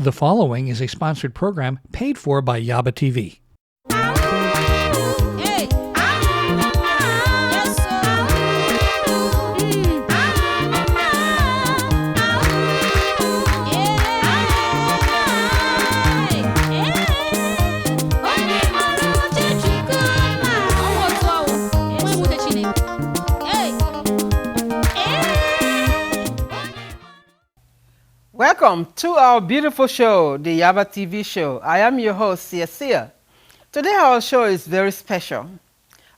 The following is a sponsored program paid for by Yaba TV. Welcome to our beautiful show, the Yaba TV show. I am your host, Sia. Today our show is very special.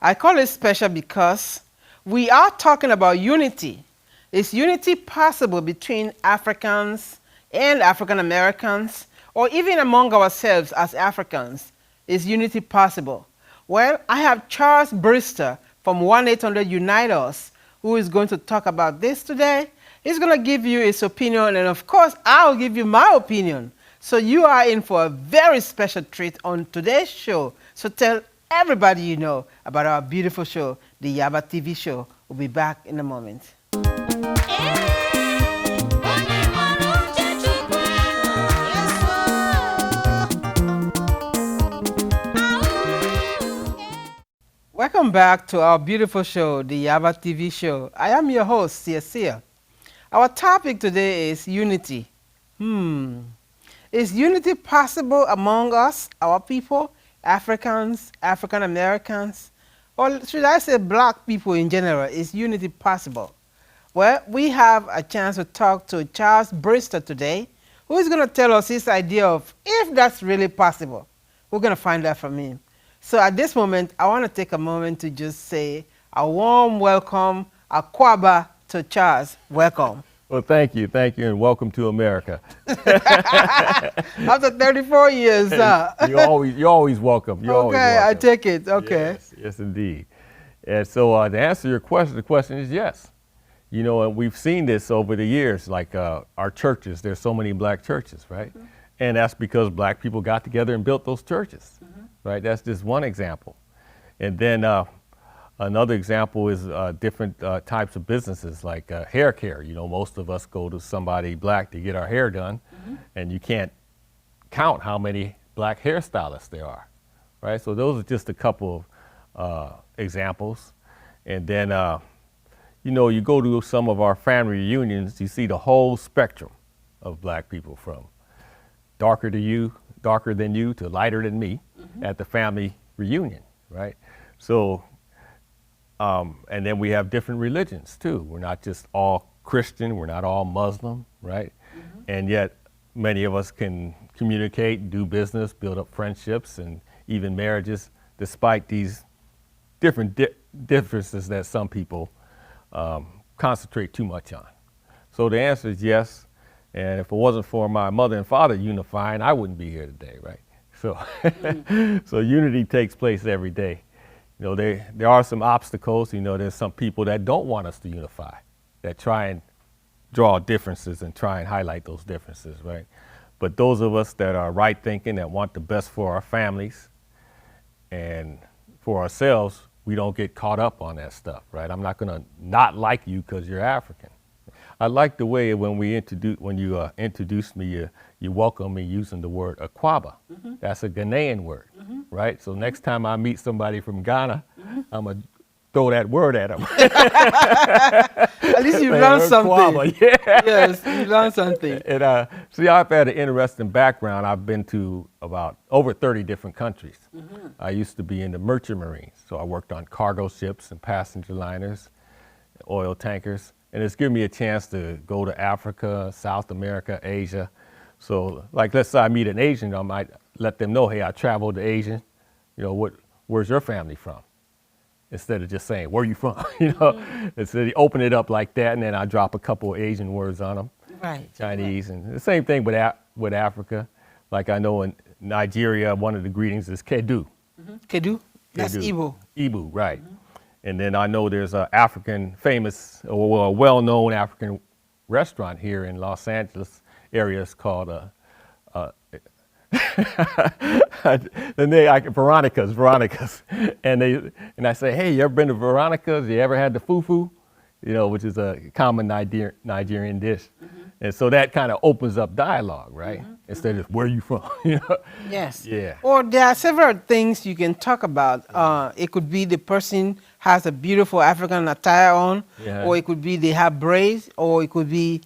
I call it special because we are talking about unity. Is unity possible between Africans and African Americans, or even among ourselves as Africans? Is unity possible? Well, I have Charles Brewster from 1-800-UNITE US, who is going to talk about this today. He's going to give you his opinion, and of course, I'll give you my opinion. So you are in for a very special treat on today's show. So tell everybody you know about our beautiful show, the Yaba TV show. We'll be back in a moment. Welcome back to our beautiful show, the Yaba TV show. I am your host, Sia. Our topic today is unity. Is unity possible among us, our people, Africans, African Americans, or should I say black people in general? Is unity possible? Well, we have a chance to talk to Charles Brewster today, who is going to tell us his idea of if that's really possible. We're going to find out from him. So at this moment, I want to take a moment to just say a warm welcome, a kwaba, to Charles. Welcome. Well, thank you, and welcome to America. After 34 years, you're always welcome. You're always welcome. I take it. Okay. Yes, indeed. And so to answer your question, the question is yes. You know, and we've seen this over the years, like our churches. There's so many black churches, right? Mm-hmm. And that's because black people got together and built those churches, right? That's just one example. And then another example is different types of businesses like hair care. You know, most of us go to somebody black to get our hair done, and you can't count how many black hairstylists there are, right? So those are just a couple of examples. And then, you know, you go to some of our family reunions, you see the whole spectrum of black people from darker than you to lighter than me at the family reunion, right? So and then we have different religions too. We're not just all Christian, we're not all Muslim, right? And yet many of us can communicate, do business, build up friendships and even marriages despite these different differences that some people concentrate too much on. So the answer is yes. And if it wasn't for my mother and father unifying, I wouldn't be here today, right? So, so unity takes place every day. You know, there are some obstacles. You know, there's some people that don't want us to unify, that try and draw differences and try and highlight those differences, right? But those of us that are right thinking, that want the best for our families and for ourselves, we don't get caught up on that stuff, right? I'm not gonna not like you because you're African. I like the way when you introduced me, you welcome me using the word akwaba. That's a Ghanaian word, right? So next time I meet somebody from Ghana, I'm going to throw that word at them. At least you learned something. Yeah. Yes, you learned something. And see, I've had an interesting background. I've been to about over 30 different countries. I used to be in the merchant marines, so I worked on cargo ships and passenger liners, oil tankers. And it's given me a chance to go to Africa, South America, Asia. So like, let's say I meet an Asian, I might let them know, hey, I traveled to Asia. You know, where's your family from? Instead of just saying, where are you from? You know, instead of open it up like that, and then I drop a couple of Asian words on them. Right. Chinese, and the same thing with Africa. Like I know in Nigeria, one of the greetings is kedu. Kedu? That's Igbo. Igbo, right. And then I know there's an African famous, or a well-known African restaurant here in Los Angeles area. It's called Veronica's. And I say, hey, you ever been to Veronica's? You ever had the fufu? You know, which is a common Nigerian dish. And so that kind of opens up dialogue, right? instead of where you from. You know? Yes. Yeah. Or there are several things you can talk about. It could be the person has a beautiful African attire on, Yeah. or it could be they have braids, or it could be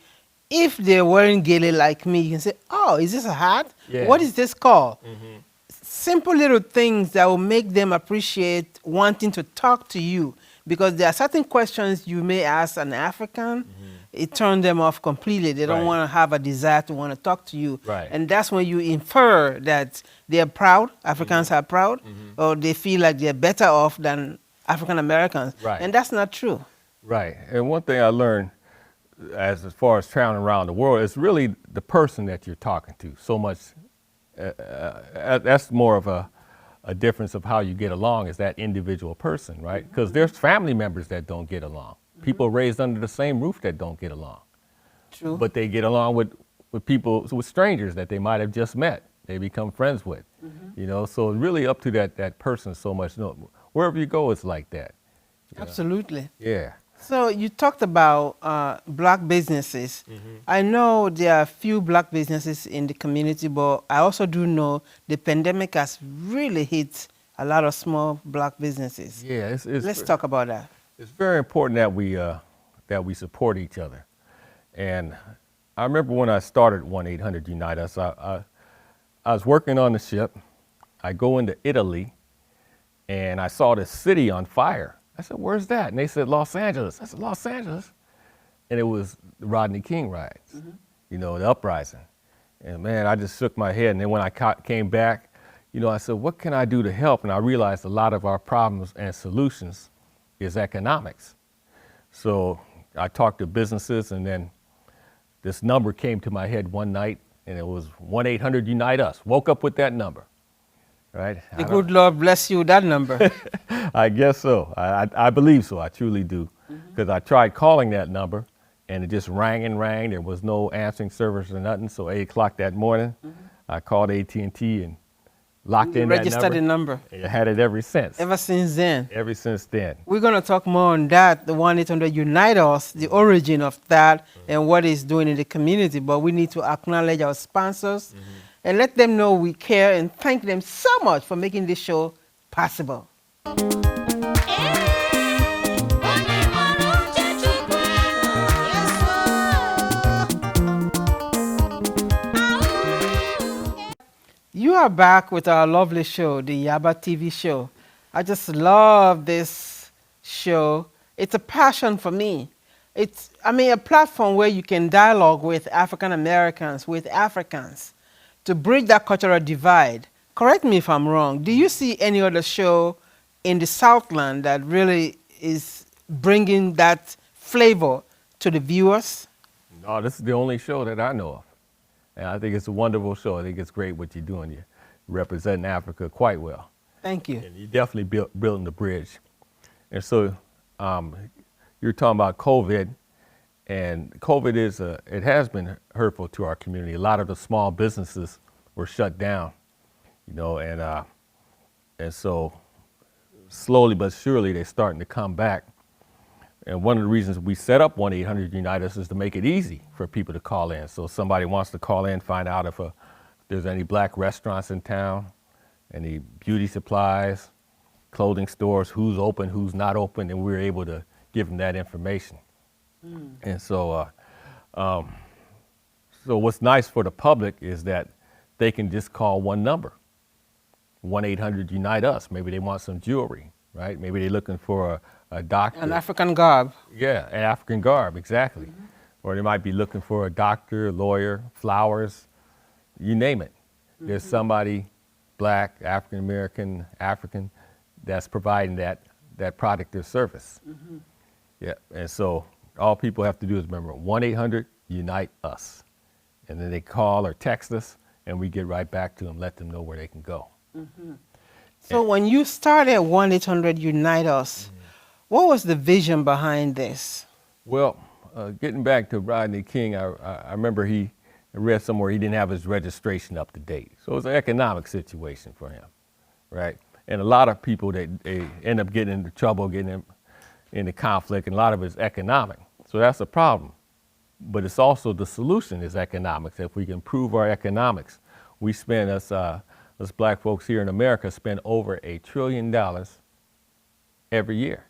if they're wearing gele like me, you can say, oh, is this a hat? Yeah. What is this called? Mm-hmm. Simple little things that will make them appreciate wanting to talk to you, because there are certain questions you may ask an African, it turns them off completely. They don't Right. want to have a desire to want to talk to you. Right. And that's when you infer that they're proud, Africans are proud, or they feel like they're better off than African Americans. Right. And that's not true. Right. And one thing I learned as far as traveling around the world is really the person that you're talking to. So much, that's more of a difference of how you get along is that individual person, right? Because there's family members that don't get along. People raised under the same roof that don't get along. True. But they get along with people, with strangers that they might have just met. They become friends with, you know? So really up to that person so much. You know, wherever you go, it's like that. Absolutely. Yeah. So you talked about black businesses. I know there are a few black businesses in the community, but I also do know the pandemic has really hit a lot of small black businesses. Yeah. Let's talk about that. It's very important that we support each other. And I remember when I started 1-800-UNITE-US, I was working on the ship. I go into Italy, and I saw this city on fire. I said, where's that? And they said, Los Angeles. I said, Los Angeles? And it was the Rodney King riots, you know, the uprising. And man, I just shook my head. And then when I came back, you know, I said, what can I do to help? And I realized a lot of our problems and solutions is economics. So I talked to businesses, and then this number came to my head one night, and it was 1-800-UNITE-US. Woke up with that number, right? The good Lord bless you, that number. I guess so. I believe so. I truly do. Because I tried calling that number, and it just rang and rang. There was no answering service or nothing. So 8 o'clock that morning, I called AT&T and locked in that Registered the number. And I had it ever since. Ever since then. Ever since then. We're going to talk more on that, the 1-800-UNITE-US, the origin of that, and what it's doing in the community. But we need to acknowledge our sponsors and let them know we care and thank them so much for making this show possible. You are back with our lovely show, the Yaba TV show. I just love this show. It's a passion for me. It's, a platform where you can dialogue with African Americans, with Africans, to bridge that cultural divide. Correct me if I'm wrong. Do you see any other show in the Southland that really is bringing that flavor to the viewers? No, this is the only show that I know of. And I think it's a wonderful show. I think it's great what you're doing. You're representing Africa quite well. Thank you. And you definitely building the bridge. And so you're talking about COVID, and COVID it has been hurtful to our community. A lot of the small businesses were shut down, you know, and so slowly but surely they're starting to come back. And one of the reasons we set up 1-800-UNITE-US is to make it easy for people to call in. So if somebody wants to call in, find out if there's any black restaurants in town, any beauty supplies, clothing stores, who's open, who's not open, and we're able to give them that information. And so, so what's nice for the public is that they can just call one number, 1-800-UNITE-US. Maybe they want some jewelry, right? Maybe they're looking for a doctor. An African garb. Yeah, an African garb, exactly. Or they might be looking for a doctor, lawyer, flowers, you name it. There's somebody, black, African American, African, that's providing that product or service. Yeah, and so all people have to do is remember 1-800-UNITE-US. And then they call or text us, and we get right back to them, let them know where they can go. So when you started 1-800-UNITE-US, what was the vision behind this? Well, getting back to Rodney King, I remember I read somewhere he didn't have his registration up to date. So it was an economic situation for him, right? And a lot of people, they end up getting into trouble, getting into conflict, and a lot of it's economic. So that's a problem. but it's also the solution is economics. If we can improve our economics, we spend us black folks here in America spend over $1 trillion every year,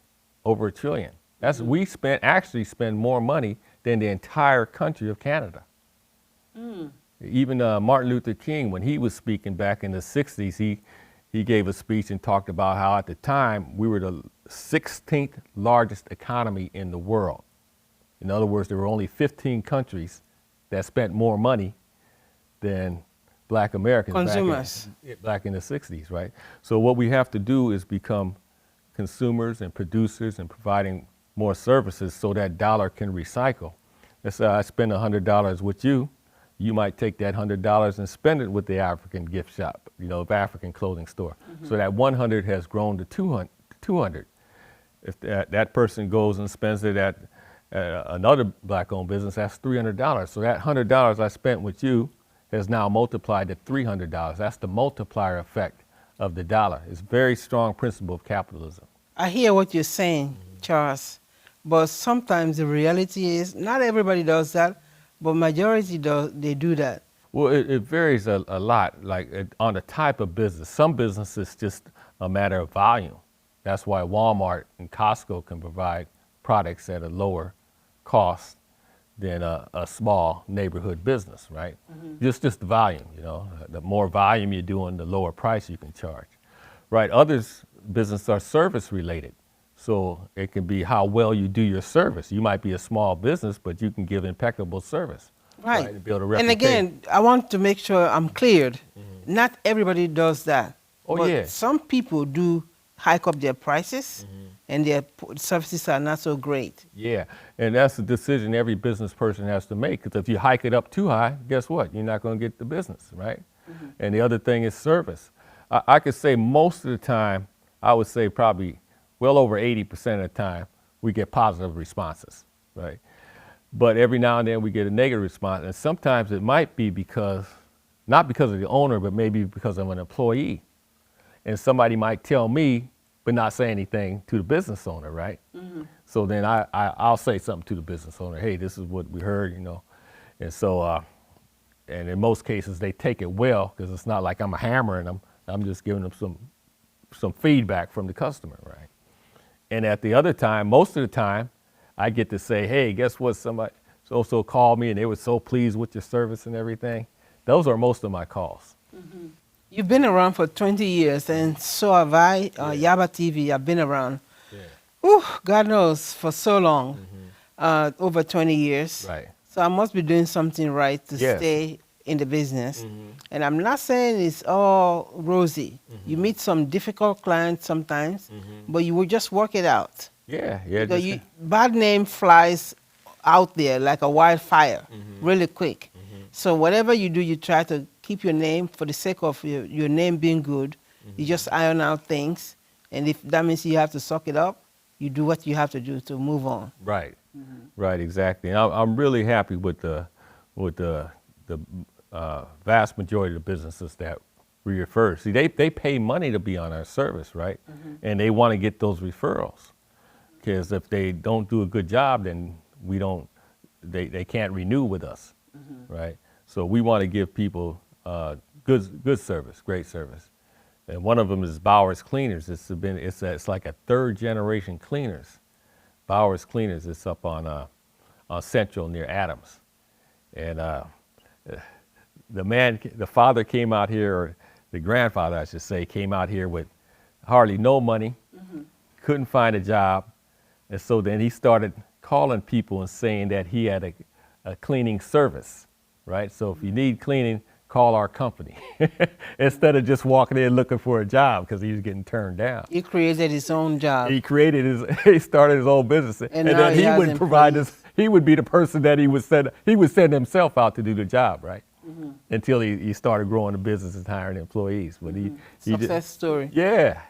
over $1 trillion. That's we actually spend more money than the entire country of Canada. Even Martin Luther King, when he was speaking back in the 60s, he gave a speech and talked about how at the time we were the 16th largest economy in the world. In other words, there were only 15 countries that spent more money than black Americans Consumers. back in the 60s, right? So what we have to do is become consumers and producers and providing more services so that dollar can recycle. Let's say I spend $100 with you. You might take that $100 and spend it with the African gift shop, the African clothing store. So that 100 has grown to 200. If that person goes and spends it at another black-owned business, that's $300. So that $100 I spent with you has now multiplied to $300. That's the multiplier effect of the dollar. It's a very strong principle of capitalism. I hear what you're saying, Charles, but sometimes the reality is not everybody does that, but majority they do that. Well, it varies a lot, on the type of business. Some businesses just a matter of volume. That's why Walmart and Costco can provide products at a lower cost than a small neighborhood business, right? Just the volume, the more volume you're doing, the lower price you can charge, right? Others businesses are service related. So it can be how well you do your service. You might be a small business, but you can give impeccable service. Right. And build a And reputation. again, I want to make sure I'm cleared. Not everybody does that. Oh, but yeah. some people do hike up their prices, and their services are not so great. Yeah, and that's a decision every business person has to make. Because if you hike it up too high, guess what? You're not going to get the business, right? And the other thing is service. I could say most of the time, I would say probably well over 80% of the time, we get positive responses, right? But every now and then we get a negative response. And sometimes it might be not because of the owner, but maybe because of an employee. And somebody might tell me, but not say anything to the business owner, right? So then I'll say something to the business owner. Hey, this is what we heard, And so, and in most cases they take it well, because it's not like I'm hammering them. I'm just giving them some feedback from the customer, right? And at the other time, most of the time, I get to say, hey, guess what? Somebody so called me and they were so pleased with your service and everything. Those are most of my calls. You've been around for 20 years, and so have I. Yaba TV, I've been around, God knows, for so long, over 20 years. Right. So I must be doing something right to Yes. stay in the business. And I'm not saying it's all rosy. You meet some difficult clients sometimes, but you will just work it out. Yeah. Because bad name flies out there like a wildfire really quick. So whatever you do, you try to keep your name for the sake of your name being good. You just iron out things. And if that means you have to suck it up, you do what you have to do to move on. Right. Right, exactly. And I'm really happy with the vast majority of the businesses that we refer. See, they pay money to be on our service, right? And they want to get those referrals. Because if they don't do a good job, then they can't renew with us, right? So we want to give people good service, great service. And one of them is Bowers Cleaners. It's like a third generation cleaners. Bowers Cleaners. It's up on Central near Adams. And the father came out here, or the grandfather, I should say, came out here with hardly no money, couldn't find a job. And so then he started calling people and saying that he had a cleaning service, right? So if you need cleaning, call our company. Instead of just walking in looking for a job because he was getting turned down. He created his own job. He started his own business. And now then he he has would provide employees. this, he would be the person that he would send himself out to do the job, right? Until he started growing the business and hiring employees. But he Success story. Yeah.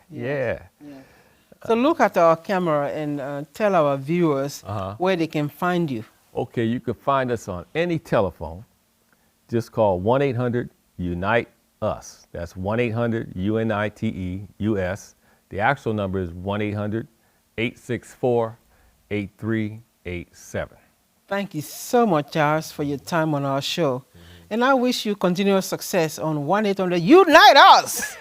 So look at our camera and tell our viewers where they can find you. Okay, you can find us on any telephone. Just call 1-800-UNITE-US. That's 1-800-UNITE-US. The actual number is 1-800-864-8387. Thank you so much, Charles, for your time on our show. And I wish you continuous success on 1-800 Unite Us.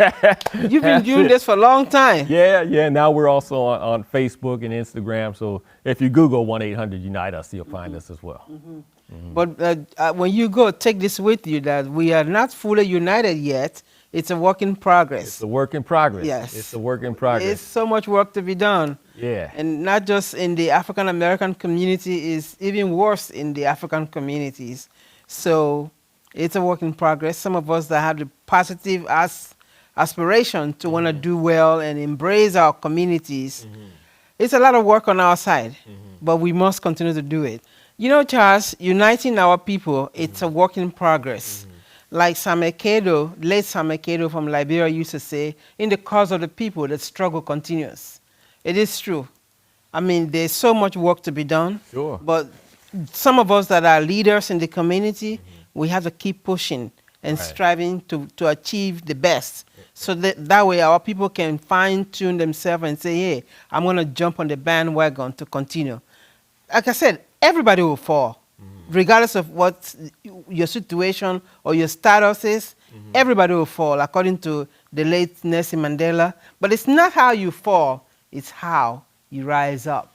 You've been doing this for a long time. Yeah. Now we're also on Facebook and Instagram. So if you Google 1-800 Unite Us, you'll find us as well. But when you go, take this with you that we are not fully united yet. It's a work in progress. It's a work in progress. Yes. It's a work in progress. It's so much work to be done. Yeah. And not just in the African American community, is even worse in the African communities. So it's a work in progress. Some of us that have the positive aspiration to want to do well and embrace our communities, it's a lot of work on our side, but we must continue to do it. You know, Charles, uniting our people, it's a work in progress. Like Samekedo, late Samekedo from Liberia used to say, in the cause of the people, the struggle continues. It is true. I mean, there's so much work to be done. Sure. But some of us that are leaders in the community, we have to keep pushing and striving to achieve the best. So that way our people can fine-tune themselves and say, hey, I'm going to jump on the bandwagon to continue. Like I said, everybody will fall. Regardless of what your situation or your status is, everybody will fall, according to the late Nelson Mandela. But it's not how you fall, it's how you rise up.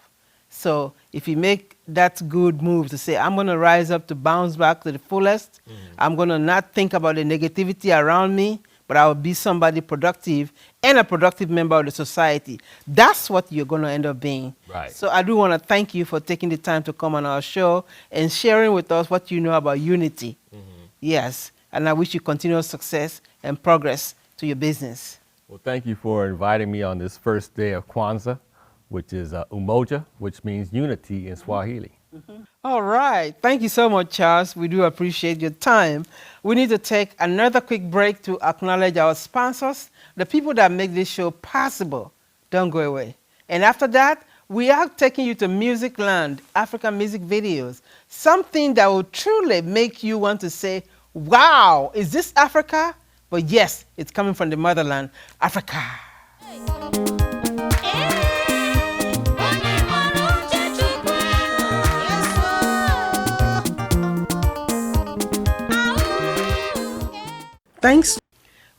So if you make that good move to say, I'm going to rise up to bounce back to the fullest, I'm going to not think about the negativity around me, but I will be somebody productive and a productive member of the society. That's what you're going to end up being. Right. So I do want to thank you for taking the time to come on our show and sharing with us what you know about unity. Yes. And I wish you continuous success and progress to your business. Well, thank you for inviting me on this first day of Kwanzaa, which is Umoja, which means unity in Swahili. All right. Thank you so much, Charles. We do appreciate your time. We need to take another quick break to acknowledge our sponsors, the people that make this show possible. Don't go away. And after that, we are taking you to Music Land, African music videos, something that will truly make you want to say, wow, is this Africa? But yes, it's coming from the motherland, Africa. Thanks.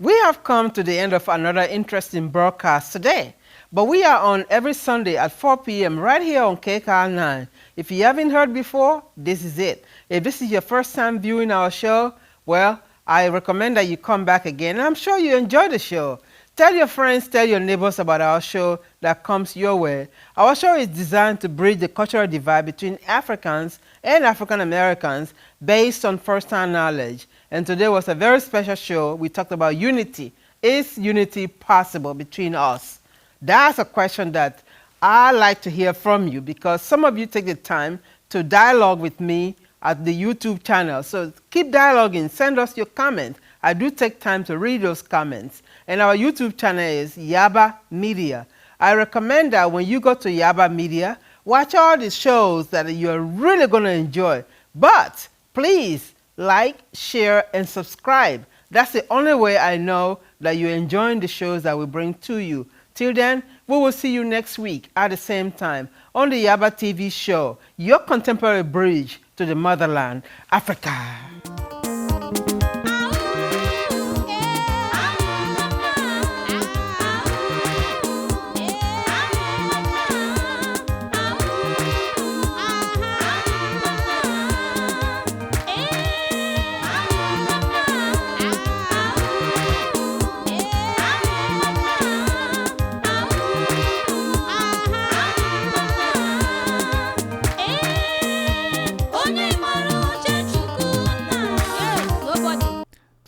We have come to the end of another interesting broadcast today, but we are on every Sunday at 4 p.m. right here on KKR9. If you haven't heard before, this is it. If this is your first time viewing our show, well, I recommend that you come back again. I'm sure you enjoy the show. Tell your friends, tell your neighbors about our show that comes your way. Our show is designed to bridge the cultural divide between Africans and African Americans based on first-hand knowledge. And today was a very special show. We talked about unity. Is unity possible between us? That's a question that I like to hear from you, because some of you take the time to dialogue with me at the YouTube channel. So keep dialoguing. Send us your comments. I do take time to read those comments. And our YouTube channel is Yaba Media. I recommend that when you go to Yaba Media, watch all the shows that you're really going to enjoy. But please like, share, and subscribe. That's the only way I know that you're enjoying the shows that we bring to you. Till then, we will see you next week at the same time on the Yaba TV show, your contemporary bridge to the motherland, Africa.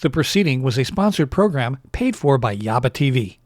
The proceeding was a sponsored program paid for by Yaba TV.